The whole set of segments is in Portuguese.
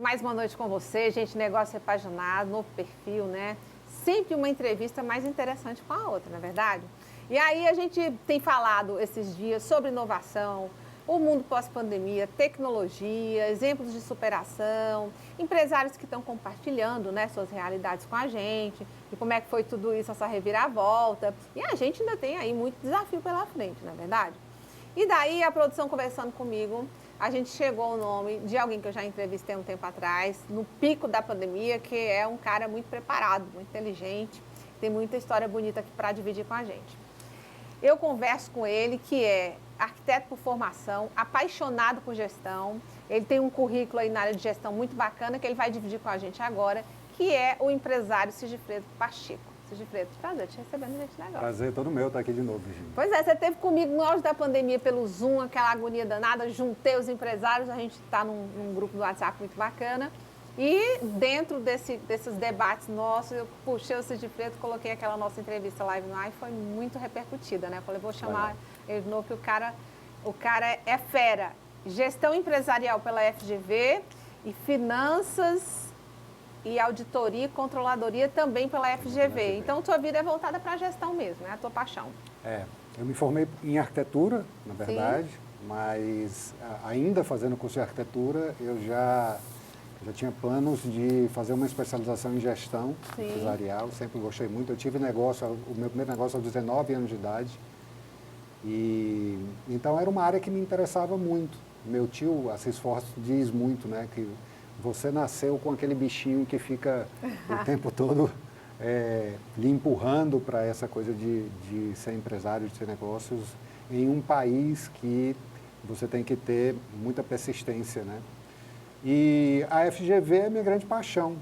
Mais uma noite com você, gente, negócio repaginado, novo perfil, né? Sempre uma entrevista mais interessante com a outra, não é verdade? E aí a gente tem falado esses dias sobre inovação, o mundo pós-pandemia, tecnologia, exemplos de superação, empresários que estão compartilhando, né, suas realidades com a gente, e como é que foi tudo isso, essa reviravolta. E a gente ainda tem aí muito desafio pela frente, não é verdade? E daí a produção conversando comigo, a gente chegou ao nome de alguém que eu já entrevistei um tempo atrás, no pico da pandemia, que é um cara muito preparado, muito inteligente, tem muita história bonita aqui para dividir com a gente. Eu converso com ele, que é arquiteto por formação, apaixonado por gestão, ele tem um currículo aí na área de gestão muito bacana, que ele vai dividir com a gente agora, que é o empresário Sigifredo Pacheco. Sigifredo, prazer te receber no Gente Negócio. Prazer todo meu estar aqui de novo, Virginia. Pois é, você esteve comigo no auge da pandemia pelo Zoom, aquela agonia danada, juntei os empresários, a gente está num grupo do WhatsApp muito bacana. E dentro desses debates nossos, eu puxei o Sigifredo, coloquei aquela nossa entrevista live no ar e foi muito repercutida, né? Eu falei, vou chamar ele de novo, que o cara é fera. Gestão empresarial pela FGV e finanças e auditoria e controladoria também pela FGV. Então, tua vida é voltada para a gestão mesmo, é a tua paixão. Eu me formei em arquitetura, na verdade, sim, mas ainda fazendo curso de arquitetura, eu já tinha planos de fazer uma especialização em gestão, sim, empresarial, sempre gostei muito. Eu tive negócio, o meu primeiro negócio aos 19 anos de idade, e então era uma área que me interessava muito. Meu tio, Assis Fortes, diz muito, né, que você nasceu com aquele bichinho que fica o tempo todo lhe empurrando para essa coisa de ser empresário, de ser negócios, em um país que você tem que ter muita persistência, né? E a FGV é minha grande paixão.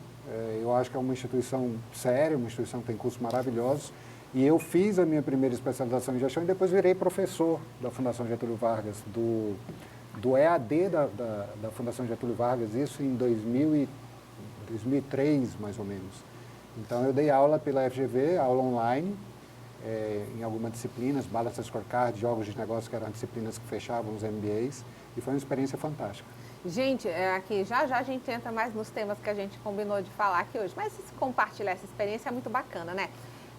Eu acho que é uma instituição séria, uma instituição que tem cursos maravilhosos. E eu fiz a minha primeira especialização em gestão e depois virei professor da Fundação Getúlio Vargas, do EAD da Fundação Getúlio Vargas, isso em 2003, mais ou menos. Então, eu dei aula pela FGV, aula online, em algumas disciplinas, Balance Scorecard, jogos de negócio, que eram disciplinas que fechavam os MBAs, e foi uma experiência fantástica. Gente, aqui já a gente entra mais nos temas que a gente combinou de falar aqui hoje, mas se compartilhar essa experiência é muito bacana, né?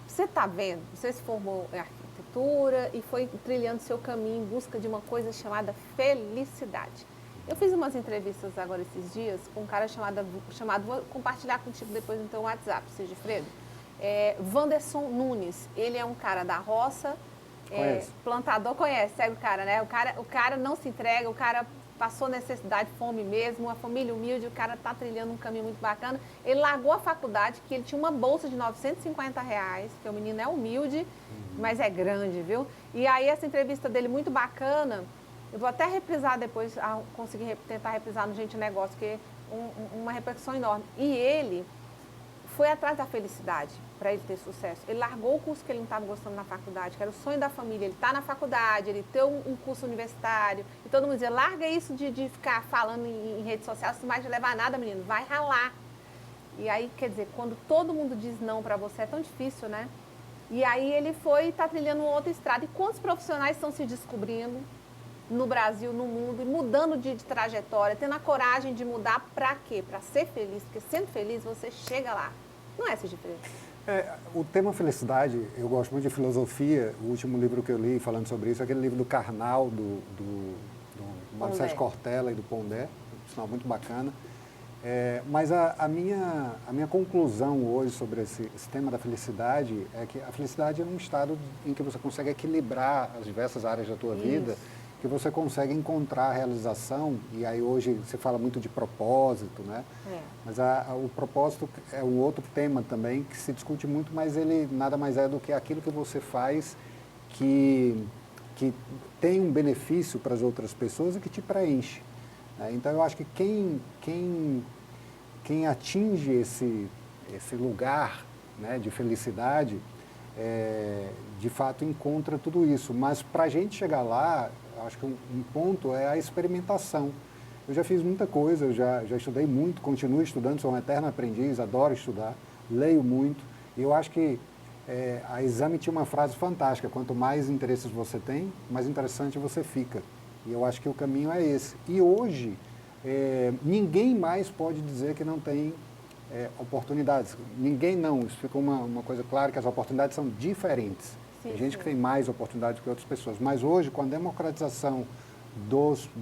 Você está vendo, você se formou em arquitetura e foi trilhando seu caminho em busca de uma coisa chamada felicidade. Eu fiz umas entrevistas agora esses dias com um cara chamado vou compartilhar contigo depois no teu WhatsApp, Sigifredo, Wanderson Nunes. Ele é um cara da roça, plantador, conhece, segue o cara, né? O cara não se entrega, o cara passou necessidade, fome mesmo, uma família humilde, o cara está trilhando um caminho muito bacana. Ele largou a faculdade, que ele tinha uma bolsa de R$950, porque o menino é humilde, mas é grande, viu? E aí essa entrevista dele muito bacana, eu vou até reprisar depois, conseguir tentar reprisar no Gente Negócio, que é uma repercussão enorme. E ele foi atrás da felicidade para ele ter sucesso. Ele largou o curso que ele não estava gostando na faculdade, que era o sonho da família. Ele está na faculdade, ele tem um curso universitário. E todo mundo dizia, larga isso de ficar falando em rede social, isso não vai te levar a nada, menino, vai ralar. E aí, quer dizer, quando todo mundo diz não para você, é tão difícil, né? E aí ele foi e está trilhando uma outra estrada. E quantos profissionais estão se descobrindo no Brasil, no mundo, e mudando de trajetória, tendo a coragem de mudar para quê? Para ser feliz, porque sendo feliz você chega lá. Não é, Sigifredo? O tema felicidade, eu gosto muito de filosofia. O último livro que eu li falando sobre isso é aquele livro do Karnal, do Marcelo Cortella e do Pondé, um sinal muito bacana. Mas a minha conclusão hoje sobre esse tema da felicidade é que a felicidade é um estado em que você consegue equilibrar as diversas áreas da tua vida, que você consegue encontrar a realização, e aí hoje se fala muito de propósito, né? Mas o propósito é um outro tema também que se discute muito, mas ele nada mais é do que aquilo que você faz que tem um benefício para as outras pessoas e que te preenche, né? Então eu acho que quem atinge esse lugar, né, de felicidade, de fato encontra tudo isso. Mas para a gente chegar lá, acho que um ponto é a experimentação. Eu já fiz muita coisa, eu já estudei muito, continuo estudando, sou um eterno aprendiz, adoro estudar, leio muito. E eu acho que a Exame tinha uma frase fantástica, quanto mais interesses você tem, mais interessante você fica. E eu acho que o caminho é esse. E hoje, ninguém mais pode dizer que não tem oportunidades. Ninguém não. Isso fica uma coisa clara, que as oportunidades são diferentes. Sim, tem gente sim. que tem mais oportunidades que outras pessoas. Mas hoje, com a democratização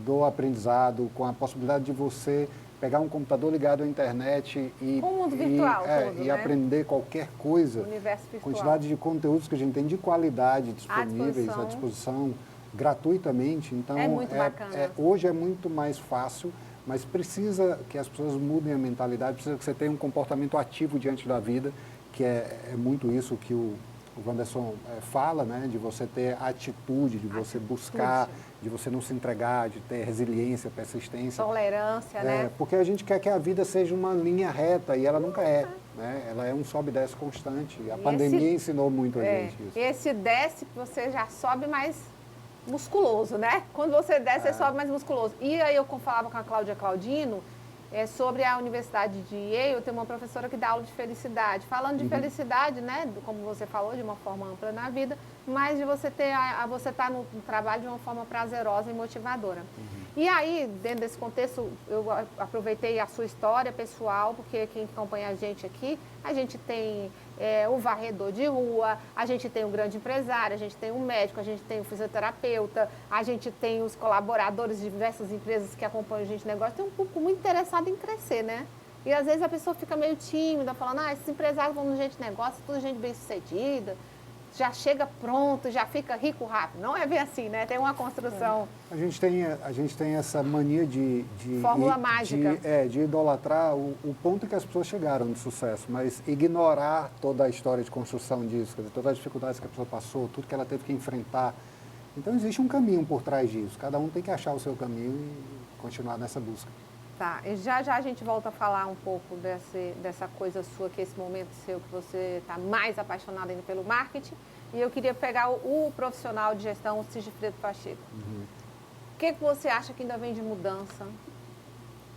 do aprendizado, com a possibilidade de você pegar um computador ligado à internet Com o mundo virtual todo, e né? aprender qualquer coisa, O universo virtual. quantidade de conteúdos que a gente tem de qualidade disponíveis À disposição gratuitamente. Então, É muito bacana. hoje é muito mais fácil, mas precisa que as pessoas mudem a mentalidade, precisa que você tenha um comportamento ativo diante da vida, que é muito isso que o Wanderson fala, né? De você ter atitude, de você buscar, de você não se entregar, de ter resiliência, persistência. Tolerância, né? Porque a gente quer que a vida seja uma linha reta e ela nunca é. Né? Ela é um sobe e desce constante. A pandemia ensinou muito a gente isso. Esse desce, você já sobe mais musculoso, né? Quando você desce, você sobe mais musculoso. E aí eu falava com a Cláudia Claudino sobre a Universidade de Yale, tem uma professora que dá aula de felicidade. Falando de felicidade, né? Como você falou, de uma forma ampla na vida, mas de você ter você estar no trabalho de uma forma prazerosa e motivadora. E aí, dentro desse contexto, eu aproveitei a sua história pessoal, porque quem acompanha a gente tem o varredor de rua, a gente tem o grande empresário, a gente tem o médico, a gente tem o fisioterapeuta, a gente tem os colaboradores de diversas empresas que acompanham a gente no negócio. Tem um público muito interessado em crescer, né? E às vezes a pessoa fica meio tímida, falando, esses empresários vão no gente de negócio, tudo gente bem-sucedida, já chega pronto, já fica rico rápido. Não é bem assim, né? Tem uma construção. A gente tem essa mania de Fórmula mágica. De idolatrar o ponto que as pessoas chegaram de sucesso, mas ignorar toda a história de construção disso, quer dizer, todas as dificuldades que a pessoa passou, tudo que ela teve que enfrentar. Então existe um caminho por trás disso. Cada um tem que achar o seu caminho e continuar nessa busca. Tá, e já a gente volta a falar um pouco dessa coisa sua, que é esse momento seu que você está mais apaixonado ainda pelo marketing. E eu queria pegar o profissional de gestão, o Sigifredo Pacheco. O que você acha que ainda vem de mudança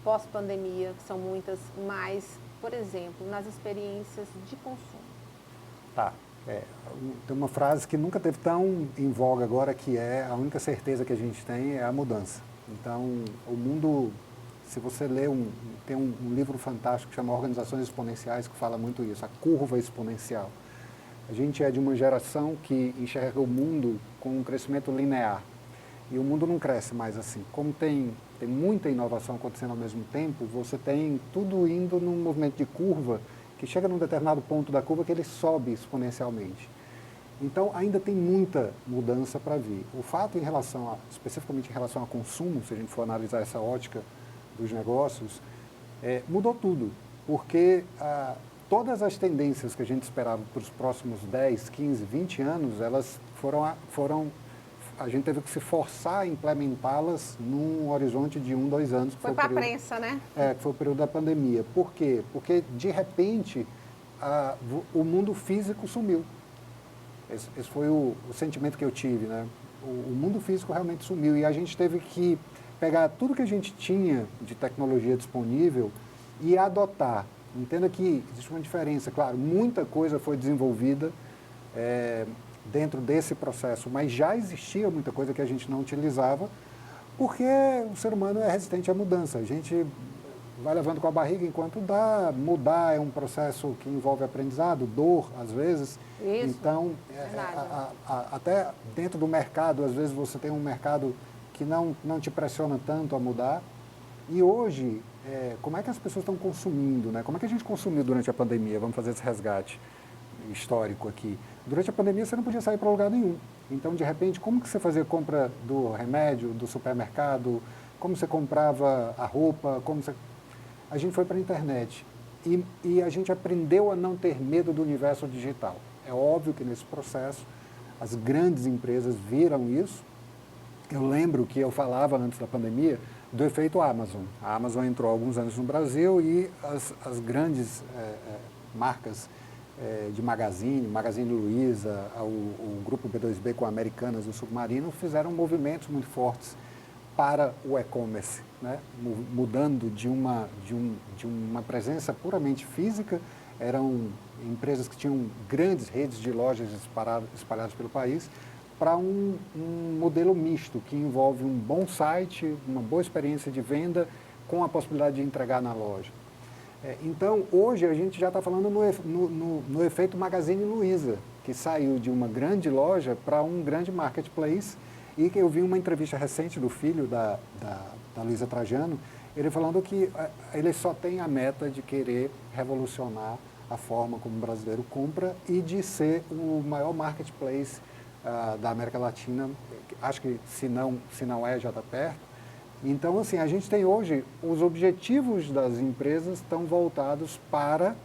pós-pandemia, que são muitas, mas, por exemplo, nas experiências de consumo? Tá. Tem uma frase que nunca teve tão em voga agora, que é a única certeza que a gente tem é a mudança. Então, o mundo... Se você lê, tem um livro fantástico que chama Organizações Exponenciais, que fala muito isso, a curva exponencial. A gente é de uma geração que enxerga o mundo com um crescimento linear. E o mundo não cresce mais assim. Como tem muita inovação acontecendo ao mesmo tempo, você tem tudo indo num movimento de curva, que chega num determinado ponto da curva que ele sobe exponencialmente. Então, ainda tem muita mudança para vir. O fato especificamente em relação ao consumo, se a gente for analisar essa ótica dos negócios, mudou tudo, porque todas as tendências que a gente esperava para os próximos 10, 15, 20 anos, elas a gente teve que se forçar a implementá-las num horizonte de 1, 2 anos. Foi para a prensa, né? Que foi o período da pandemia. Por quê? Porque, de repente, o mundo físico sumiu. Esse foi o sentimento que eu tive, né? O mundo físico realmente sumiu e a gente teve que pegar tudo que a gente tinha de tecnologia disponível e adotar. Entenda que existe uma diferença, claro, muita coisa foi desenvolvida dentro desse processo, mas já existia muita coisa que a gente não utilizava, porque o ser humano é resistente à mudança. A gente vai levando com a barriga enquanto dá. Mudar é um processo que envolve aprendizado, dor, às vezes. Isso, então, até dentro do mercado, às vezes você tem um mercado que não te pressiona tanto a mudar. E hoje, como é que as pessoas estão consumindo, né? Como é que a gente consumiu durante a pandemia? Vamos fazer esse resgate histórico aqui. Durante a pandemia, você não podia sair para lugar nenhum. Então, de repente, como que você fazia compra do remédio, do supermercado? Como você comprava a roupa? A gente foi para a internet. E a gente aprendeu a não ter medo do universo digital. É óbvio que nesse processo, as grandes empresas viram isso. Eu lembro que eu falava antes da pandemia do efeito Amazon. A Amazon entrou há alguns anos no Brasil e as grandes marcas de Magazine Luiza, o grupo B2B com Americanas, o Submarino, fizeram movimentos muito fortes para o e-commerce, né? Mudando de uma presença puramente física. Eram empresas que tinham grandes redes de lojas espalhadas pelo país, para um modelo misto, que envolve um bom site, uma boa experiência de venda, com a possibilidade de entregar na loja. Então, hoje a gente já está falando no efeito Magazine Luiza, que saiu de uma grande loja para um grande marketplace, e que eu vi uma entrevista recente do filho da Luiza Trajano, ele falando que ele só tem a meta de querer revolucionar a forma como o brasileiro compra e de ser o maior marketplace da América Latina. Acho que se não é, já está perto. Então, assim, a gente tem hoje, os objetivos das empresas estão voltados para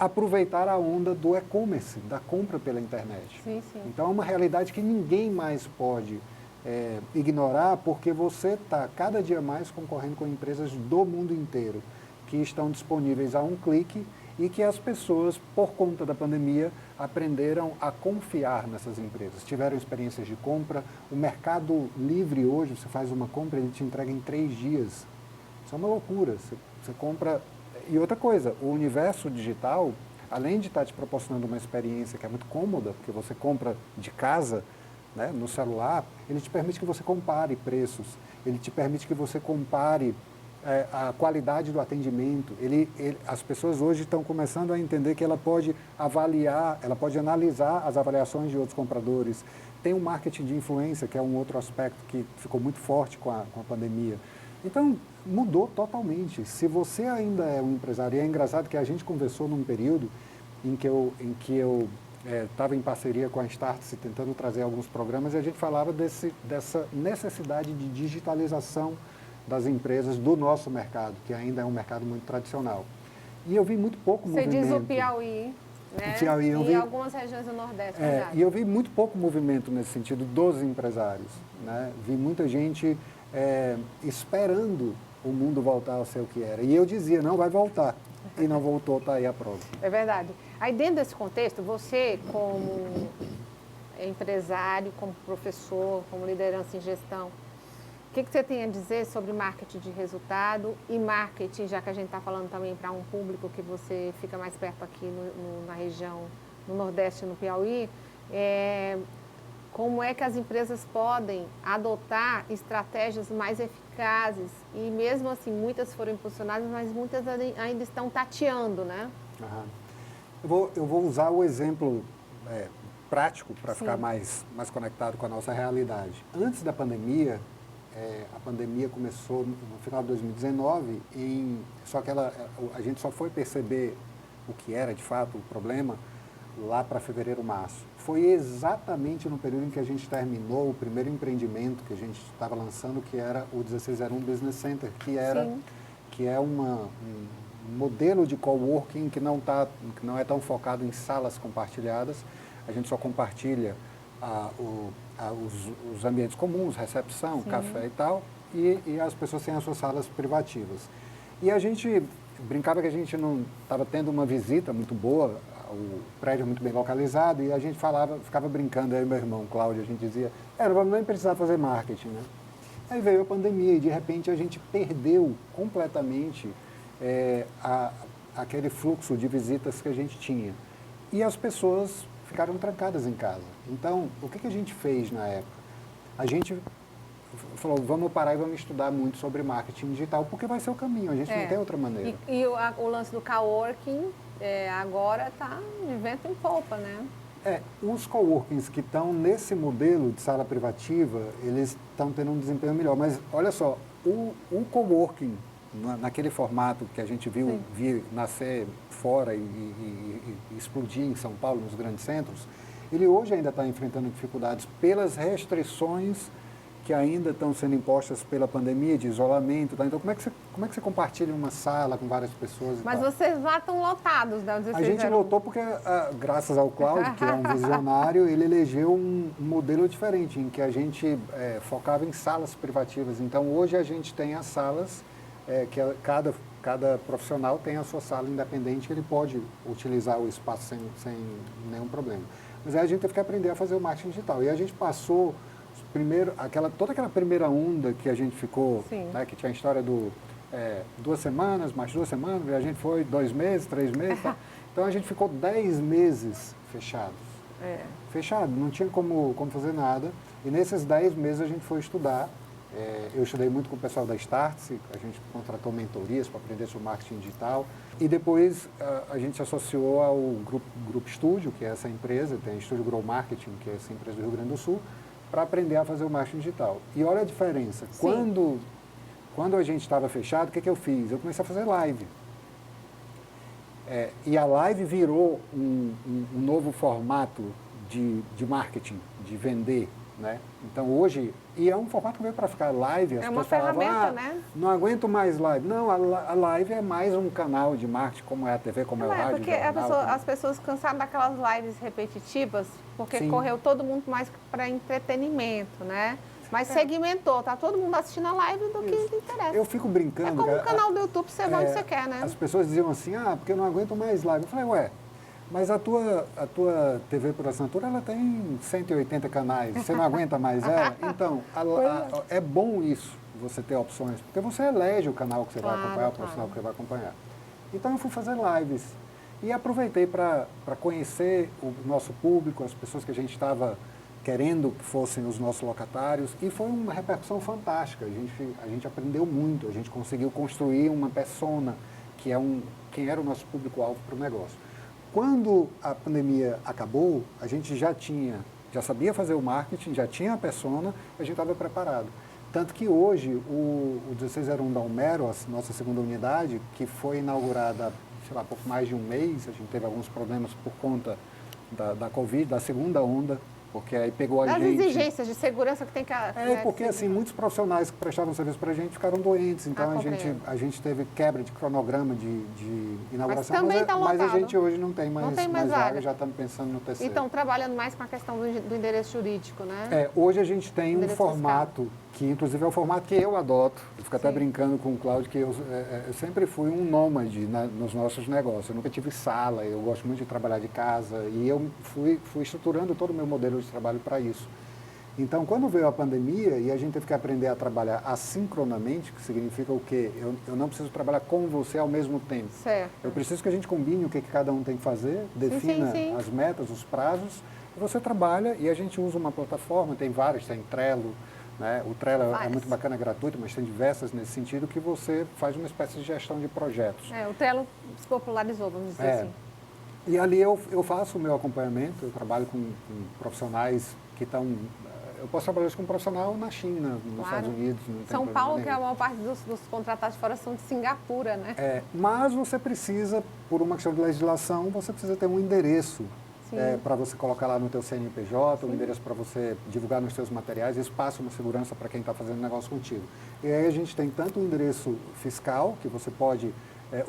aproveitar a onda do e-commerce, da compra pela internet. Sim, sim. Então, é uma realidade que ninguém mais pode ignorar, porque você está cada dia mais concorrendo com empresas do mundo inteiro, que estão disponíveis a um clique e que as pessoas, por conta da pandemia, aprenderam a confiar nessas empresas. Tiveram experiências de compra. O Mercado Livre hoje, você faz uma compra, ele te entrega em 3 dias. Isso é uma loucura. Você compra... E outra coisa, o universo digital, além de estar te proporcionando uma experiência que é muito cômoda, porque você compra de casa, né, no celular, ele te permite que você compare preços, ele te permite que você compare a qualidade do atendimento. As pessoas hoje estão começando a entender que ela pode avaliar, ela pode analisar as avaliações de outros compradores. Tem o marketing de influência, que é um outro aspecto que ficou muito forte com a pandemia. Então, mudou totalmente. Se você ainda é um empresário, e é engraçado que a gente conversou num período em que eu estava em parceria com a Startse, tentando trazer alguns programas, e a gente falava dessa necessidade de digitalização das empresas do nosso mercado, que ainda é um mercado muito tradicional. E eu vi muito pouco movimento. Você diz o Piauí, né? Piauí, e algumas regiões do Nordeste. E eu vi muito pouco movimento nesse sentido dos empresários, né? Vi muita gente esperando o mundo voltar ao ser o que era. E eu dizia, não, vai voltar. E não voltou, está aí a prova. É verdade. Aí dentro desse contexto, você como empresário, como professor, como liderança em gestão, o que você tem a dizer sobre marketing de resultado e marketing, já que a gente está falando também para um público que você fica mais perto aqui na região, no Nordeste e no Piauí, como é que as empresas podem adotar estratégias mais eficazes e mesmo assim muitas foram impulsionadas, mas muitas ainda estão tateando, né? Eu vou usar o exemplo prático para ficar mais conectado com a nossa realidade. Antes da pandemia, a pandemia começou no final de 2019, só que a gente só foi perceber o que era de fato o problema lá para fevereiro, março. Foi exatamente no período em que a gente terminou o primeiro empreendimento que a gente estava lançando, que era o 1601 Business Center, que é um modelo de coworking que não é tão focado em salas compartilhadas. A gente só compartilha os ambientes comuns, recepção, café e tal, e as pessoas têm as suas salas privativas. E a gente brincava que a gente não estava tendo uma visita muito boa, o prédio é muito bem localizado, e a gente ficava brincando, eu e meu irmão Cláudio, a gente dizia, não vamos nem precisar fazer marketing, né? Aí veio a pandemia e de repente a gente perdeu completamente aquele fluxo de visitas que a gente tinha. E as pessoas ficaram trancadas em casa. Então, o que a gente fez na época? A gente falou, vamos parar e vamos estudar muito sobre marketing digital, porque vai ser o caminho, a gente não tem outra maneira. E o lance do coworking agora está de vento em popa, né? Os coworkings que estão nesse modelo de sala privativa, eles estão tendo um desempenho melhor. Mas, olha só, o coworking, naquele formato que a gente viu nascer fora e explodir em São Paulo, nos grandes centros, ele hoje ainda está enfrentando dificuldades pelas restrições que ainda estão sendo impostas pela pandemia, de isolamento. Tá? Então, como é que você compartilha uma sala com várias pessoas? Mas vocês lá estão lotados, né? A gente lotou porque, graças ao Cláudio, que é um visionário, ele elegeu um modelo diferente, em que a gente focava em salas privativas. Então, hoje a gente tem as salas, que cada profissional tem a sua sala independente, que ele pode utilizar o espaço sem nenhum problema. Mas aí a gente teve que aprender a fazer o marketing digital. E a gente passou toda aquela primeira onda que a gente ficou, né, que tinha a história do 2 semanas, mais 2 semanas, e a gente foi 2 meses, 3 meses, tá? Então a gente ficou 10 meses fechados. Fechado, não tinha como fazer nada. E nesses 10 meses a gente foi estudar Eu estudei muito com o pessoal da Startse, a gente contratou mentorias para aprender sobre marketing digital. E depois a gente se associou ao Grupo Estúdio, que é essa empresa, tem a Estúdio Grow Marketing, que é essa empresa do Rio Grande do Sul, para aprender a fazer o marketing digital. E olha a diferença. Quando a gente estava fechado, o que eu fiz? Eu comecei a fazer live. E a live virou um novo formato de marketing, de vender, né? Então hoje, e é um formato que veio para ficar live, as pessoas falavam, né? Não aguento mais live. Não, a live é mais um canal de marketing, como é a TV, como é o rádio, porque jornal, as pessoas cansaram daquelas lives repetitivas, porque Sim. correu todo mundo mais para entretenimento, né? Mas segmentou, tá todo mundo assistindo a live do que lhe interessa. Eu fico brincando. É como um canal do YouTube, você vai onde você quer, né? As pessoas diziam assim, porque eu não aguento mais live. Eu falei, mas a tua TV por assinatura, ela tem 180 canais, você não aguenta mais ela? Então, é bom isso, você ter opções, porque você elege o canal que você vai acompanhar, o profissional que você vai acompanhar. Então, eu fui fazer lives e aproveitei para conhecer o nosso público, as pessoas que a gente estava querendo que fossem os nossos locatários, e foi uma repercussão fantástica. A gente aprendeu muito, a gente conseguiu construir uma persona, quem era o nosso público-alvo para o negócio. Quando a pandemia acabou, a gente já sabia fazer o marketing, já tinha a persona, a gente estava preparado. Tanto que hoje, o 1601 da Homero, a nossa segunda unidade, que foi inaugurada, sei lá, pouco mais de um mês, a gente teve alguns problemas por conta da Covid, da segunda onda, porque aí pegou a gente... As exigências de segurança que tem que... porque assim, muitos profissionais que prestavam serviço para a gente ficaram doentes, então a gente teve quebra de cronograma de inauguração, mas a gente hoje não tem mais vaga, já estamos pensando no terceiro. E estão trabalhando mais com a questão do endereço jurídico, né? Hoje a gente tem um formato, que inclusive é o formato que eu adoto, eu fico até brincando com o Cláudio, que eu sempre fui um nômade nos nossos negócios, eu nunca tive sala, eu gosto muito de trabalhar de casa, e eu fui estruturando todo o meu modelo de trabalho para isso. Então, quando veio a pandemia e a gente teve que aprender a trabalhar assincronamente, que significa o quê? Eu não preciso trabalhar com você ao mesmo tempo. Certo. Eu preciso que a gente combine o que cada um tem que fazer, defina as metas, os prazos, e você trabalha e a gente usa uma plataforma, tem várias, tem Trello, né? O Trello é muito bacana, é gratuito, mas tem diversas nesse sentido, que você faz uma espécie de gestão de projetos. O Trello se popularizou, vamos dizer assim. E ali eu faço o meu acompanhamento, eu trabalho com profissionais que estão... Eu posso trabalhar com um profissional na China, nos Estados Unidos. São Paulo, que a maior parte dos contratados de fora são de Singapura, né? Mas você precisa, por uma questão de legislação, você precisa ter um endereço para você colocar lá no teu CNPJ, um endereço para você divulgar nos seus materiais, isso passa uma segurança para quem está fazendo negócio contigo. E aí a gente tem tanto o endereço fiscal, que você pode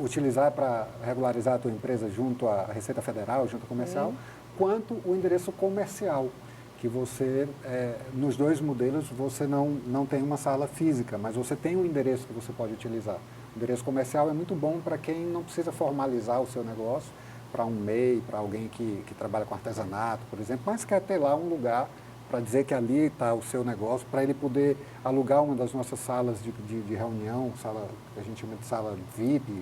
utilizar para regularizar a tua empresa junto à Receita Federal, junto ao comercial, quanto o endereço comercial, que você, nos dois modelos, você não tem uma sala física, mas você tem um endereço que você pode utilizar. O endereço comercial é muito bom para quem não precisa formalizar o seu negócio, para um MEI, para alguém que trabalha com artesanato, por exemplo, mas quer ter lá um lugar para dizer que ali está o seu negócio, para ele poder alugar uma das nossas salas de reunião, sala que a gente chama de sala VIP,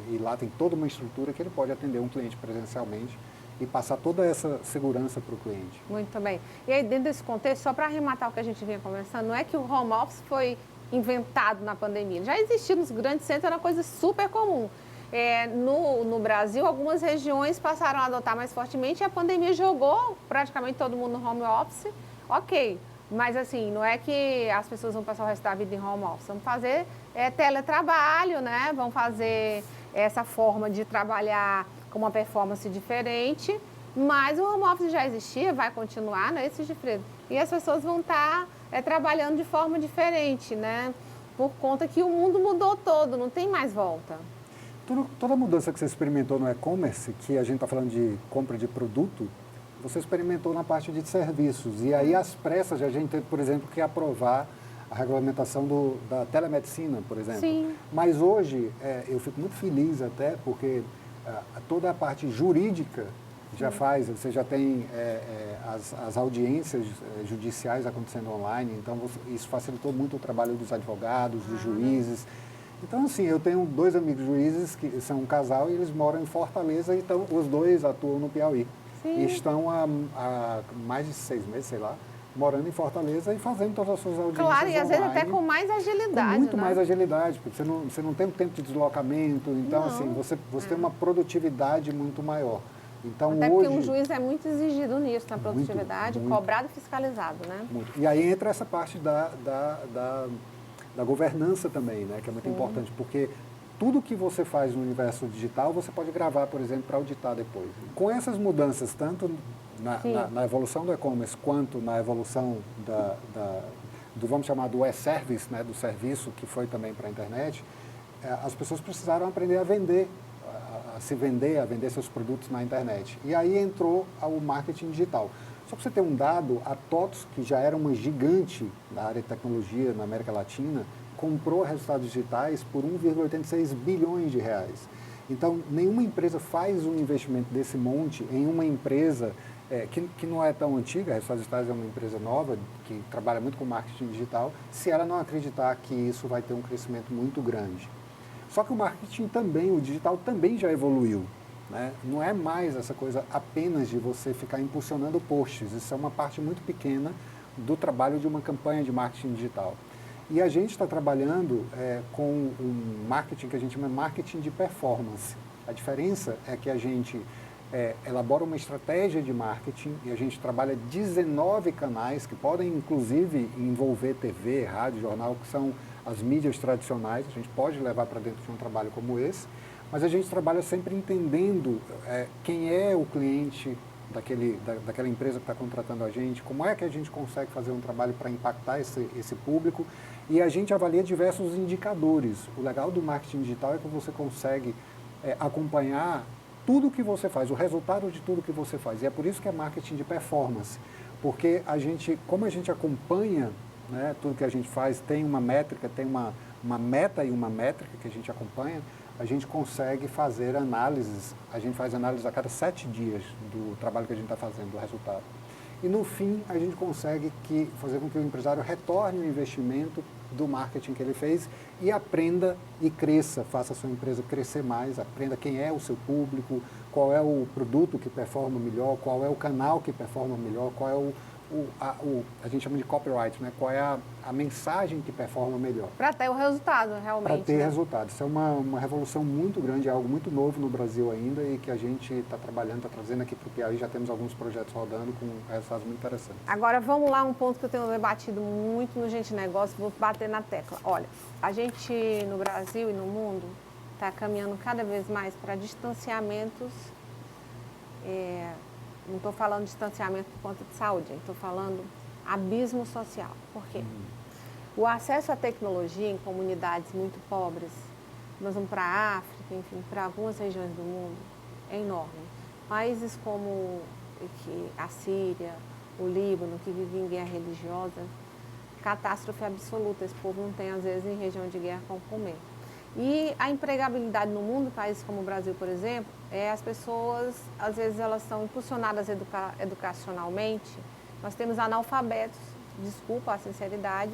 e lá tem toda uma estrutura que ele pode atender um cliente presencialmente e passar toda essa segurança para o cliente. Muito bem. E aí, dentro desse contexto, só para arrematar o que a gente vinha conversando, não é que o home office foi inventado na pandemia. Já existia nos grandes centros, era uma coisa super comum. No Brasil, algumas regiões passaram a adotar mais fortemente e a pandemia jogou praticamente todo mundo no home office. Ok, mas assim, não é que as pessoas vão passar o resto da vida em home office. Vão fazer teletrabalho, né? Vão fazer essa forma de trabalhar com uma performance diferente, mas o home office já existia, vai continuar, não é isso, Gifredo? E as pessoas vão estar trabalhando de forma diferente, né? Por conta que o mundo mudou todo, não tem mais volta. Toda mudança que você experimentou no e-commerce, que a gente está falando de compra de produto, você experimentou na parte de serviços. E aí, às pressas, a gente teve, por exemplo, que aprovar a regulamentação da telemedicina, por exemplo. Sim. Mas hoje, eu fico muito feliz até, porque toda a parte jurídica já faz, você já tem as audiências judiciais acontecendo online, então isso facilitou muito o trabalho dos advogados, dos juízes. Então, assim, eu tenho 2 amigos juízes que são um casal e eles moram em Fortaleza, então os dois atuam no Piauí. Sim. E estão há mais de 6 meses, sei lá, morando em Fortaleza e fazendo todas as suas audiências Claro, e às vezes online, até com mais agilidade, com muito né? mais agilidade, porque você não tem um tempo de deslocamento, então Não. assim, você tem uma produtividade muito maior. Então, Até hoje, porque um juiz é muito exigido nisso, na Muito, produtividade, muito. cobrado e fiscalizado, né? muito. E aí entra essa parte da governança também, né, que é muito importante, porque tudo que você faz no universo digital, você pode gravar, por exemplo, para auditar depois. Com essas mudanças, tanto na evolução do e-commerce, quanto na evolução do, vamos chamar, do e-service, né, do serviço que foi também para a internet, as pessoas precisaram aprender a vender, a se vender, a vender seus produtos na internet. E aí entrou o marketing digital. Só para você ter um dado, a TOTS, que já era uma gigante na área de tecnologia na América Latina, comprou resultados digitais por 1,86 bilhões de reais. Então, nenhuma empresa faz um investimento desse monte em uma empresa que não é tão antiga, a Resultados Digitais é uma empresa nova, que trabalha muito com marketing digital, se ela não acreditar que isso vai ter um crescimento muito grande. Só que o marketing também, o digital também já evoluiu. Né? Não é mais essa coisa apenas de você ficar impulsionando posts, isso é uma parte muito pequena do trabalho de uma campanha de marketing digital. E a gente está trabalhando com um marketing que a gente chama de marketing de performance. A diferença é que a gente elabora uma estratégia de marketing e a gente trabalha 19 canais que podem inclusive envolver TV, rádio, jornal, que são as mídias tradicionais, a gente pode levar para dentro de um trabalho como esse, mas a gente trabalha sempre entendendo quem é o cliente daquela empresa que está contratando a gente, como é que a gente consegue fazer um trabalho para impactar esse público, e a gente avalia diversos indicadores. O legal do marketing digital é que você consegue acompanhar tudo que você faz, o resultado de tudo que você faz, e é por isso que é marketing de performance, porque como a gente acompanha, né, tudo que a gente faz, tem uma métrica, tem uma meta e uma métrica que a gente acompanha, a gente consegue fazer análises, a gente faz análise a cada 7 dias do trabalho que a gente está fazendo, do resultado. E no fim, a gente consegue fazer com que o empresário retorne o investimento do marketing que ele fez e aprenda e cresça, faça a sua empresa crescer mais, aprenda quem é o seu público, qual é o produto que performa melhor, qual é o canal que performa melhor, qual é a gente chama de copyright, né? Qual é a mensagem que performa melhor. Para ter o resultado, realmente. Para ter né? resultado. Isso é uma revolução muito grande, é algo muito novo no Brasil ainda e que a gente está trabalhando, está trazendo aqui para o Piauí. Já temos alguns projetos rodando com resultados muito interessantes. Agora, vamos lá, um ponto que eu tenho debatido muito no Gente Negócio, vou bater na tecla. Olha, a gente no Brasil e no mundo está caminhando cada vez mais para distanciamentos. Não estou falando distanciamento por conta de saúde, estou falando abismo social. Por quê? O acesso à tecnologia em comunidades muito pobres, nós vamos para a África, enfim, para algumas regiões do mundo, é enorme. Países como a Síria, o Líbano, que vivem em guerra religiosa, catástrofe absoluta. Esse povo não tem, às vezes, em região de guerra, como comer. E a empregabilidade no mundo, países como o Brasil, por exemplo, as pessoas, às vezes, elas são impulsionadas educacionalmente. Nós temos analfabetos, desculpa a sinceridade,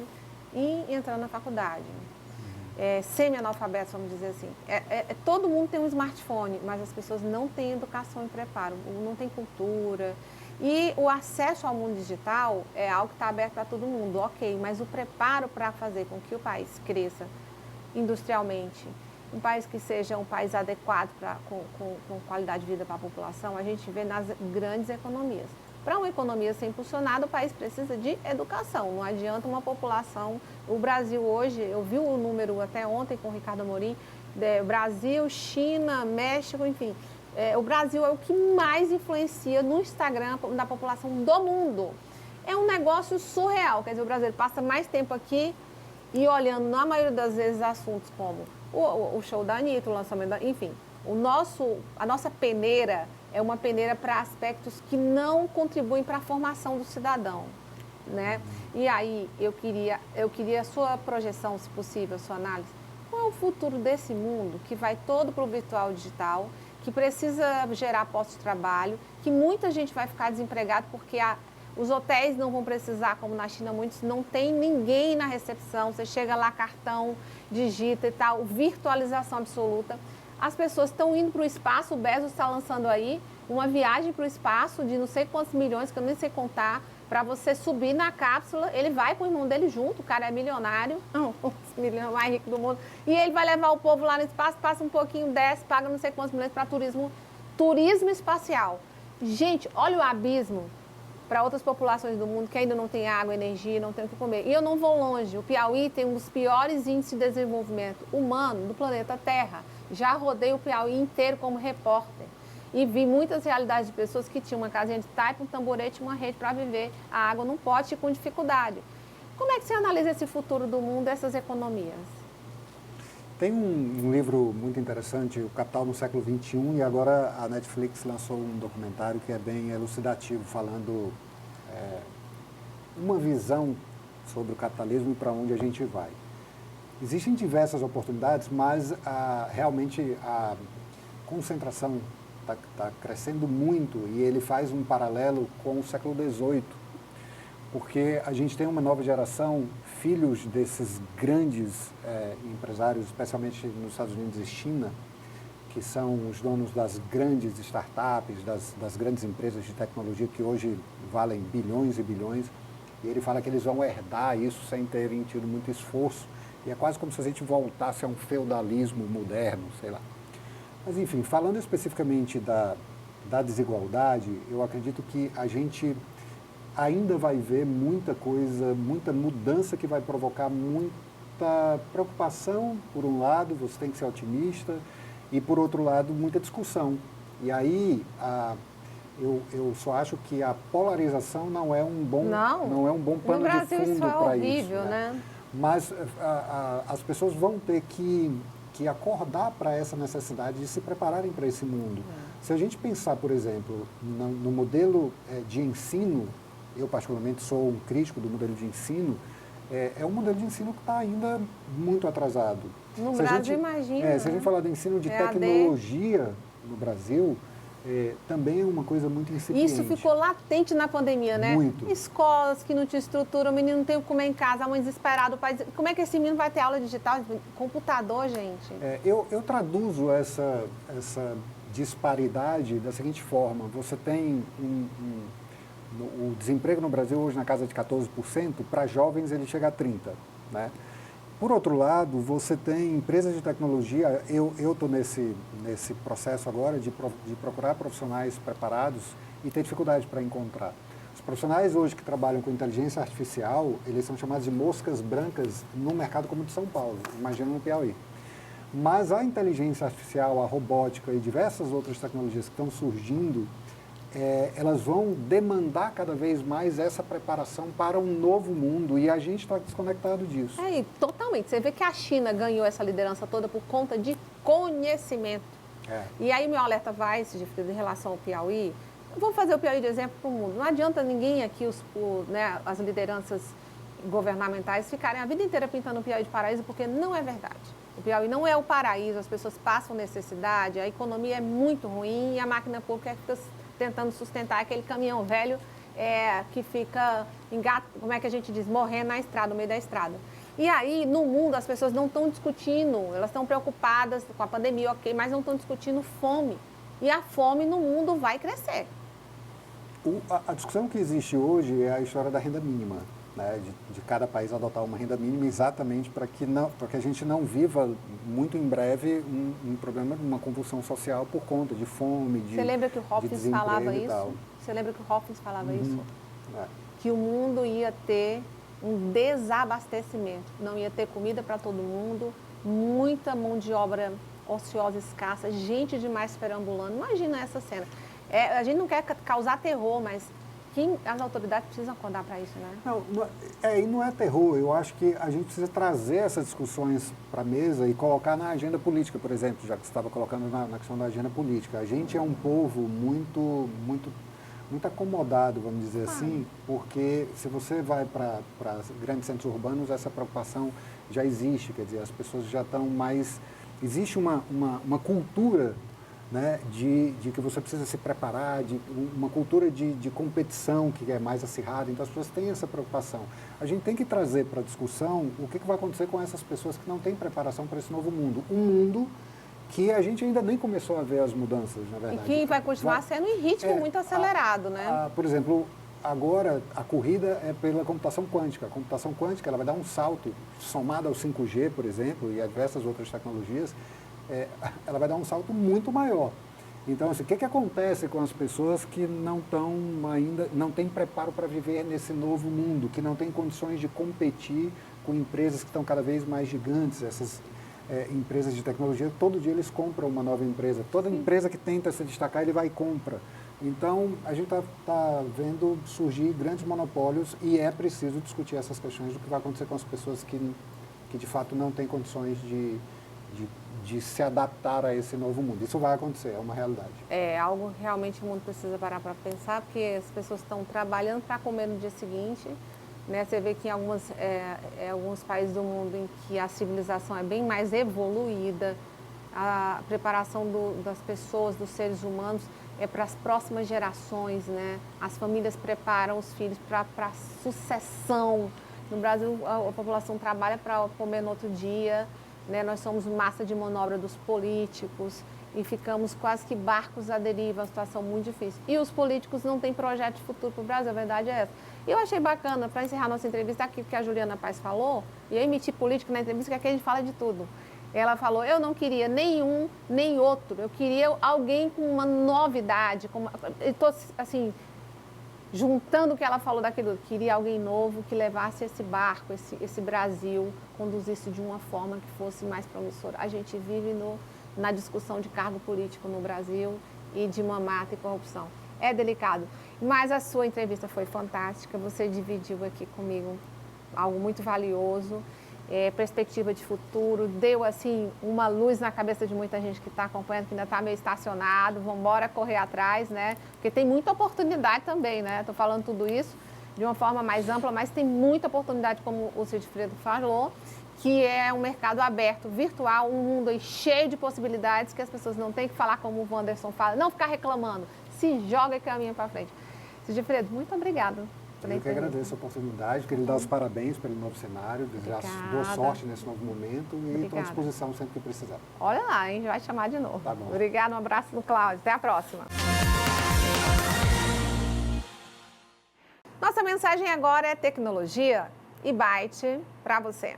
e entrando na faculdade. Semi-analfabetos, vamos dizer assim. Todo mundo tem um smartphone, mas as pessoas não têm educação e preparo, não têm cultura. E o acesso ao mundo digital é algo que está aberto para todo mundo, ok, mas o preparo para fazer com que o país cresça industrialmente, um país que seja um país adequado com qualidade de vida para a população, a gente vê nas grandes economias. Para uma economia ser impulsionada, o país precisa de educação, não adianta uma população. O Brasil hoje, eu vi o número até ontem com o Ricardo Amorim, Brasil, China, México, enfim, o Brasil é o que mais influencia no Instagram da população do mundo. É um negócio surreal, quer dizer, o brasileiro passa mais tempo aqui e olhando, na maioria das vezes, assuntos como o show da Anitta, o lançamento enfim, a nossa peneira é uma peneira para aspectos que não contribuem para a formação do cidadão, né? E aí, eu queria a sua projeção, se possível, a sua análise. Qual é o futuro desse mundo que vai todo para o virtual digital, que precisa gerar postos de trabalho, que muita gente vai ficar desempregada porque os hotéis não vão precisar, como na China, muitos não tem ninguém na recepção, você chega lá, cartão, digita e tal, virtualização absoluta. As pessoas estão indo para o espaço, o Bezos está lançando aí uma viagem para o espaço de não sei quantos milhões, que eu nem sei contar, para você subir na cápsula, ele vai com o irmão dele junto, o cara é milionário, os milhões mais ricos do mundo, e ele vai levar o povo lá no espaço, passa um pouquinho, desce, paga não sei quantos milhões para turismo espacial. Gente, olha o abismo para outras populações do mundo que ainda não tem água, energia, não tem o que comer. E eu não vou longe, o Piauí tem um dos piores índices de desenvolvimento humano do planeta Terra. Já rodei o Piauí inteiro como repórter e vi muitas realidades de pessoas que tinham uma casinha de taipa, um tamborete e uma rede para viver a água num pote com dificuldade. Como é que você analisa esse futuro do mundo, essas economias? Tem um livro muito interessante, O Capital no Século XXI, e agora a Netflix lançou um documentário que é bem elucidativo, falando uma visão sobre o capitalismo e para onde a gente vai. Existem diversas oportunidades, mas realmente a concentração está crescendo muito, e ele faz um paralelo com o século XVIII, porque a gente tem uma nova geração, filhos desses grandes empresários, especialmente nos Estados Unidos e China, que são os donos das grandes startups, das grandes empresas de tecnologia que hoje valem bilhões e bilhões, e ele fala que eles vão herdar isso sem terem tido muito esforço, e é quase como se a gente voltasse a um feudalismo moderno, sei lá. Mas, enfim, falando especificamente da desigualdade, eu acredito que a gente ainda vai ver muita coisa, muita mudança que vai provocar muita preocupação, por um lado, você tem que ser otimista, e, por outro lado, muita discussão. E aí, eu só acho que a polarização não é um bom pano de fundo para isso. Né? Mas as pessoas vão ter que acordar para essa necessidade de se prepararem para esse mundo. Se a gente pensar, por exemplo, no modelo de ensino, eu particularmente sou um crítico do modelo de ensino, é um modelo de ensino que está ainda muito atrasado. No Brasil, imagina. Se a gente falar de ensino de tecnologia no Brasil, também é uma coisa muito incipiente. Isso ficou latente na pandemia, né? Muito. Escolas que não te estruturam, o menino não tem o que comer em casa, a mãe desesperada, o pai diz, como é que esse menino vai ter aula digital? Computador, gente. Eu traduzo essa disparidade da seguinte forma: você tem o desemprego no Brasil hoje na casa de 14%, para jovens ele chega a 30%. Né? Por outro lado, você tem empresas de tecnologia, eu estou nesse processo agora de procurar profissionais preparados e ter dificuldade para encontrar. Os profissionais hoje que trabalham com inteligência artificial, eles são chamados de moscas brancas no mercado como o de São Paulo, imagina no Piauí. Mas a inteligência artificial, a robótica e diversas outras tecnologias que estão surgindo, elas vão demandar cada vez mais essa preparação para um novo mundo, e a gente está desconectado disso. Totalmente. Você vê que a China ganhou essa liderança toda por conta de conhecimento. E aí meu alerta vai, em relação ao Piauí, vou fazer o Piauí de exemplo para o mundo. Não adianta ninguém aqui, as lideranças governamentais, ficarem a vida inteira pintando o Piauí de paraíso, porque não é verdade. O Piauí não é o paraíso, as pessoas passam necessidade, a economia é muito ruim e a máquina pública fica tentando sustentar aquele caminhão velho que fica, como é que a gente diz, morrendo na estrada, no meio da estrada. E aí, no mundo, as pessoas não estão discutindo, elas estão preocupadas com a pandemia, ok, mas não estão discutindo fome. E a fome no mundo vai crescer. A discussão que existe hoje é a história da renda mínima, né? De cada país adotar uma renda mínima, exatamente para que a gente não viva muito em breve um problema, uma convulsão social por conta de fome, Você lembra que o Hawkins falava isso? Você lembra que o Hawkins falava isso? Que o mundo ia ter um desabastecimento, não ia ter comida para todo mundo, muita mão de obra ociosa, escassa, gente demais perambulando. Imagina essa cena. A gente não quer causar terror, mas as autoridades precisam acordar para isso, né? E não é terror. Eu acho que a gente precisa trazer essas discussões para a mesa e colocar na agenda política, por exemplo, já que você estava colocando na questão da agenda política. A gente é um povo muito acomodado, vamos dizer assim, porque se você vai para grandes centros urbanos, essa preocupação já existe, quer dizer, as pessoas já estão mais... Existe uma cultura, né, de que você precisa se preparar, uma cultura de competição que é mais acirrada, então as pessoas têm essa preocupação. A gente tem que trazer para a discussão o que vai acontecer com essas pessoas que não têm preparação para esse novo mundo. Um mundo que a gente ainda nem começou a ver as mudanças, na verdade. E que vai continuar sendo em ritmo muito acelerado, né? Por exemplo, agora a corrida é pela computação quântica. A computação quântica ela vai dar um salto, somada ao 5G, por exemplo, e a diversas outras tecnologias, ela vai dar um salto muito maior. Então, assim, o que acontece com as pessoas que não têm preparo para viver nesse novo mundo, que não têm condições de competir com empresas que estão cada vez mais gigantes, essas empresas de tecnologia, todo dia eles compram uma nova empresa. Toda empresa que tenta se destacar, ele vai e compra. Então, a gente está vendo surgir grandes monopólios e é preciso discutir essas questões do que vai acontecer com as pessoas que de fato não têm condições de se adaptar a esse novo mundo. Isso vai acontecer, é uma realidade. É algo que realmente o mundo precisa parar para pensar, porque as pessoas estão trabalhando para comer no dia seguinte. Né? Você vê que em alguns países do mundo em que a civilização é bem mais evoluída, a preparação das pessoas, dos seres humanos, é para as próximas gerações, né? As famílias preparam os filhos para a sucessão. No Brasil, a população trabalha para comer no outro dia, né? Nós somos massa de manobra dos políticos e ficamos quase que barcos à deriva, uma situação muito difícil. E os políticos não têm projeto de futuro para o Brasil, a verdade é essa. E eu achei bacana, para encerrar nossa entrevista, aqui que a Juliana Paz falou, e eu emiti política na entrevista, que aqui a gente fala de tudo. Ela falou, eu não queria nenhum, nem outro, eu queria alguém com uma novidade, estou assim, juntando o que ela falou daquilo, queria alguém novo que levasse esse barco, esse Brasil, conduzisse de uma forma que fosse mais promissora. A gente vive na discussão de cargo político no Brasil e de mamata e corrupção. É delicado, mas a sua entrevista foi fantástica, você dividiu aqui comigo algo muito valioso, perspectiva de futuro, deu assim uma luz na cabeça de muita gente que está acompanhando, que ainda está meio estacionado, vamos embora correr atrás, né? Porque tem muita oportunidade também, né? Estou falando tudo isso de uma forma mais ampla, mas tem muita oportunidade, como o Sigfredo falou, que é um mercado aberto, virtual, um mundo aí cheio de possibilidades que as pessoas não têm que falar como o Wanderson fala, não ficar reclamando, se joga e caminha para frente. Sigfredo, muito obrigada. Eu que agradeço a oportunidade, queria lhe dar os parabéns pelo novo cenário, desejar boa sorte nesse novo momento e estou à disposição sempre que precisar. Olha lá, hein? Vai chamar de novo. Tá bom. Obrigada, um abraço do Cláudio. Até a próxima. Nossa mensagem agora é tecnologia e Byte para você.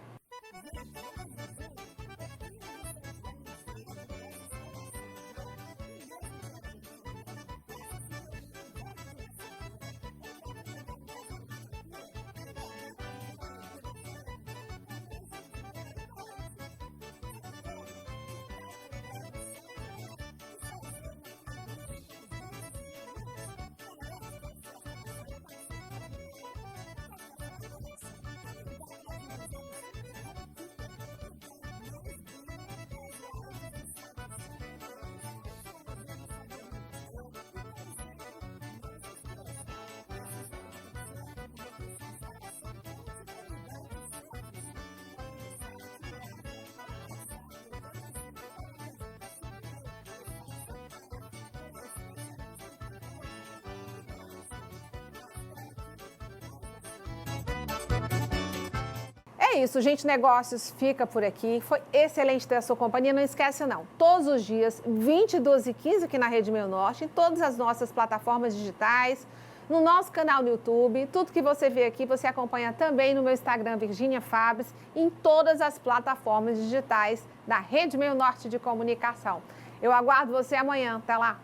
É isso, gente, negócios fica por aqui. Foi excelente ter a sua companhia. Não esquece não, todos os dias, 22h15 aqui na Rede Meu Norte, em todas as nossas plataformas digitais, no nosso canal no YouTube. Tudo que você vê aqui, você acompanha também no meu Instagram, Virginia Fabres, em todas as plataformas digitais da Rede Meu Norte de Comunicação. Eu aguardo você amanhã. Até lá!